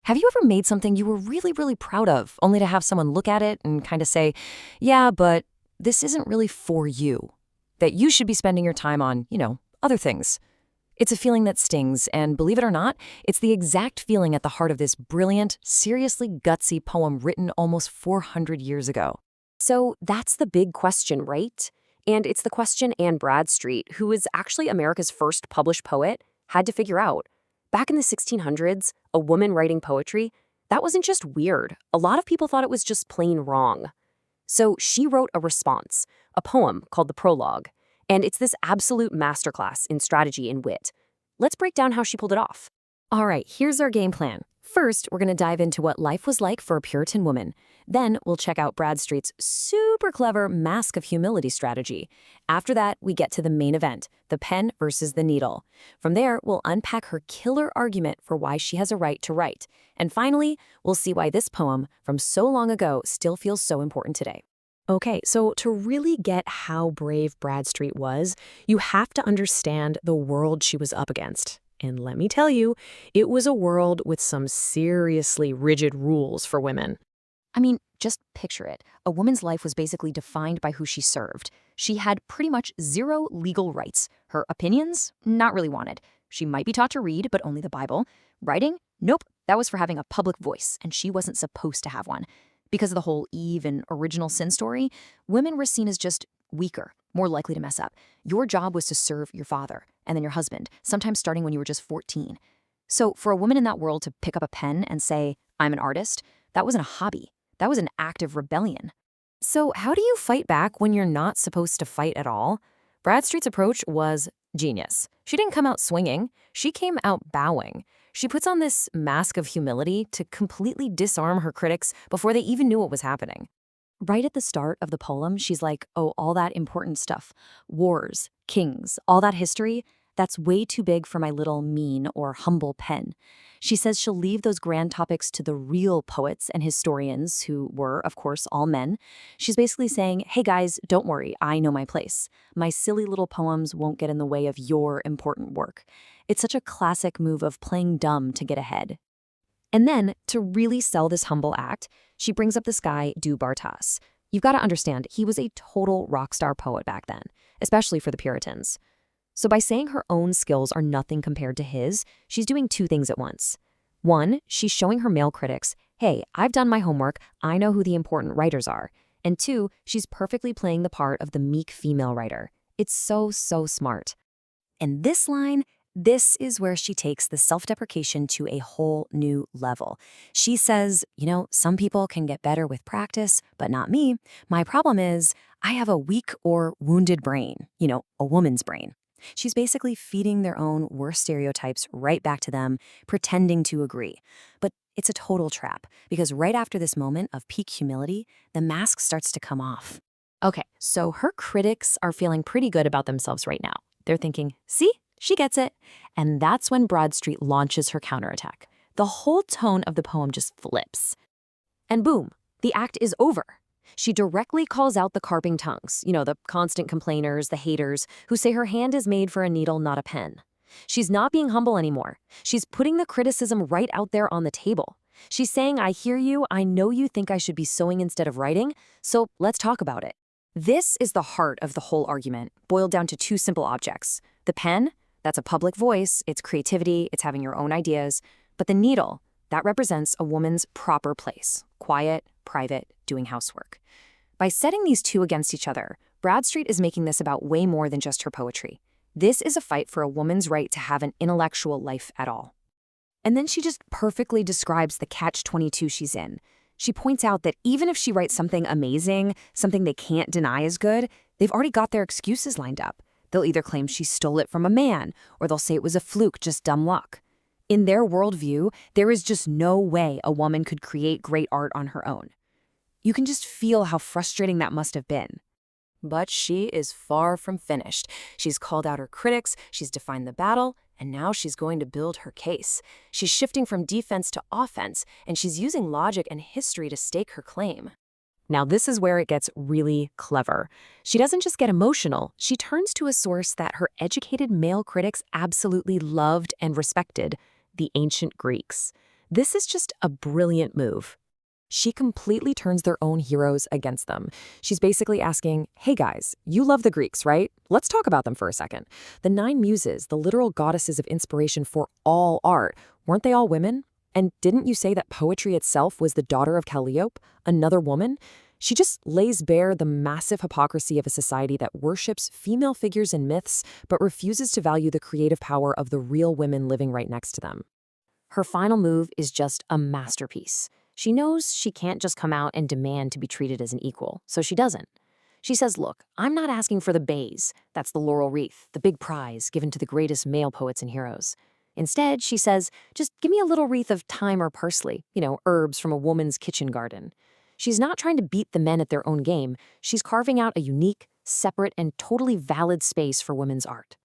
Have you ever made something you were really, really proud of, only to have someone look at it and kind of say, yeah, but this isn't really for you, that you should be spending your time on, other things? It's a feeling that stings, and believe it or not, it's the exact feeling at the heart of this brilliant, seriously gutsy poem written almost 400 years ago. So that's the big question, right? And it's the question Anne Bradstreet, who is actually America's first published poet, had to figure out. Back in the 1600s, a woman writing poetry, that wasn't just weird. A lot of people thought it was just plain wrong. So she wrote a response, a poem called the Prologue. And it's this absolute masterclass in strategy and wit. Let's break down how she pulled it off. All right, here's our game plan. First, we're going to dive into what life was like for a Puritan woman. Then, we'll check out Bradstreet's super clever mask of humility strategy. After that, we get to the main event, the pen versus the needle. From there, we'll unpack her killer argument for why she has a right to write. And finally, we'll see why this poem from so long ago still feels so important today. Okay, so to really get how brave Bradstreet was, you have to understand the world she was up against. And let me tell you, it was a world with some seriously rigid rules for women. I mean, just picture it. A woman's life was basically defined by who she served. She had pretty much zero legal rights. Her opinions? Not really wanted. She might be taught to read, but only the Bible. Writing? Nope. That was for having a public voice, and she wasn't supposed to have one. Because of the whole Eve and original sin story, women were seen as just weaker, more likely to mess up. Your job was to serve your father and then your husband, sometimes starting when you were just 14. So for a woman in that world to pick up a pen and say, I'm an artist, that wasn't a hobby. That was an act of rebellion. So how do you fight back when you're not supposed to fight at all? Bradstreet's approach was genius. She didn't come out swinging. She came out bowing. She puts on this mask of humility to completely disarm her critics before they even knew what was happening. Right at the start of the poem, she's like, oh, all that important stuff, wars, kings, all that history, that's way too big for my little mean or humble pen. She says she'll leave those grand topics to the real poets and historians who were, of course, all men. She's basically saying, hey guys, don't worry, I know my place. My silly little poems won't get in the way of your important work. It's such a classic move of playing dumb to get ahead. And then, to really sell this humble act, she brings up this guy, Du Bartas. You've got to understand, he was a total rock star poet back then, especially for the Puritans. So by saying her own skills are nothing compared to his, she's doing two things at once. One, she's showing her male critics, hey, I've done my homework, I know who the important writers are. And two, she's perfectly playing the part of the meek female writer. It's so, so smart. And this line, this is where she takes the self-deprecation to a whole new level. She says, some people can get better with practice, but not me. My problem is I have a weak or wounded brain, a woman's brain. She's basically feeding their own worst stereotypes right back to them, pretending to agree. But it's a total trap, because right after this moment of peak humility, the mask starts to come off. Okay, so her critics are feeling pretty good about themselves right now. They're thinking, see? She gets it. And that's when Bradstreet launches her counterattack. The whole tone of the poem just flips. And boom, the act is over. She directly calls out the carping tongues, the constant complainers, the haters, who say her hand is made for a needle, not a pen. She's not being humble anymore. She's putting the criticism right out there on the table. She's saying, I hear you, I know you think I should be sewing instead of writing, so let's talk about it. This is the heart of the whole argument, boiled down to two simple objects. The pen, that's a public voice, it's creativity, it's having your own ideas. But the needle, that represents a woman's proper place, quiet, private, doing housework. By setting these two against each other, Bradstreet is making this about way more than just her poetry. This is a fight for a woman's right to have an intellectual life at all. And then she just perfectly describes the catch-22 she's in. She points out that even if she writes something amazing, something they can't deny is good, they've already got their excuses lined up. They'll either claim she stole it from a man, or they'll say it was a fluke, just dumb luck. In their worldview, there is just no way a woman could create great art on her own. You can just feel how frustrating that must have been. But she is far from finished. She's called out her critics, she's defined the battle, and now she's going to build her case. She's shifting from defense to offense, and she's using logic and history to stake her claim. Now, this is where it gets really clever. She doesn't just get emotional, she turns to a source that her educated male critics absolutely loved and respected, the ancient Greeks. This is just a brilliant move. She completely turns their own heroes against them. She's basically asking, hey guys, you love the Greeks, right? Let's talk about them for a second. The 9 muses, the literal goddesses of inspiration for all art, weren't they all women? And didn't you say that poetry itself was the daughter of Calliope, another woman? She just lays bare the massive hypocrisy of a society that worships female figures in myths, but refuses to value the creative power of the real women living right next to them. Her final move is just a masterpiece. She knows she can't just come out and demand to be treated as an equal, so she doesn't. She says, look, I'm not asking for the bays. That's the laurel wreath, the big prize given to the greatest male poets and heroes. Instead, she says, just give me a little wreath of thyme or parsley, herbs from a woman's kitchen garden. She's not trying to beat the men at their own game. She's carving out a unique, separate, and totally valid space for women's art.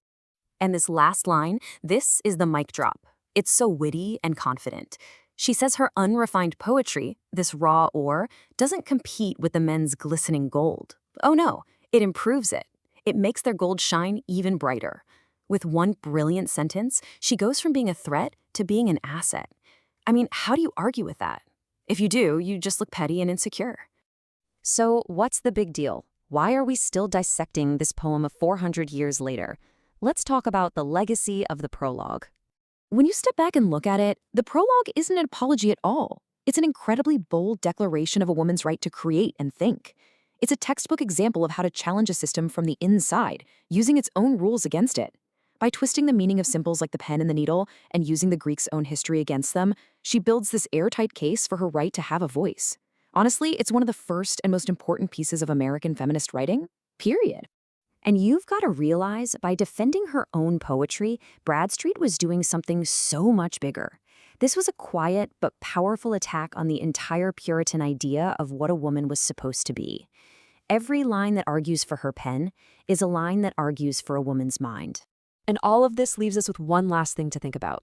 And this last line, this is the mic drop. It's so witty and confident. She says her unrefined poetry, this raw ore, doesn't compete with the men's glistening gold. Oh no, it improves it. It makes their gold shine even brighter. With one brilliant sentence, she goes from being a threat to being an asset. I mean, how do you argue with that? If you do, you just look petty and insecure. So what's the big deal? Why are we still dissecting this poem of 400 years later? Let's talk about the legacy of the prologue. When you step back and look at it, the prologue isn't an apology at all. It's an incredibly bold declaration of a woman's right to create and think. It's a textbook example of how to challenge a system from the inside, using its own rules against it. By twisting the meaning of symbols like the pen and the needle and using the Greeks' own history against them, she builds this airtight case for her right to have a voice. Honestly, it's one of the first and most important pieces of American feminist writing, period. And you've got to realize, by defending her own poetry, Bradstreet was doing something so much bigger. This was a quiet but powerful attack on the entire Puritan idea of what a woman was supposed to be. Every line that argues for her pen is a line that argues for a woman's mind. And all of this leaves us with one last thing to think about.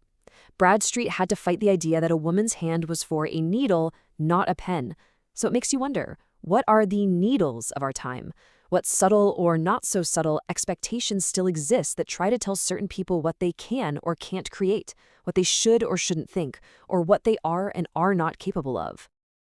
Bradstreet had to fight the idea that a woman's hand was for a needle, not a pen. So it makes you wonder, what are the needles of our time? What subtle or not so subtle expectations still exist that try to tell certain people what they can or can't create, what they should or shouldn't think, or what they are and are not capable of?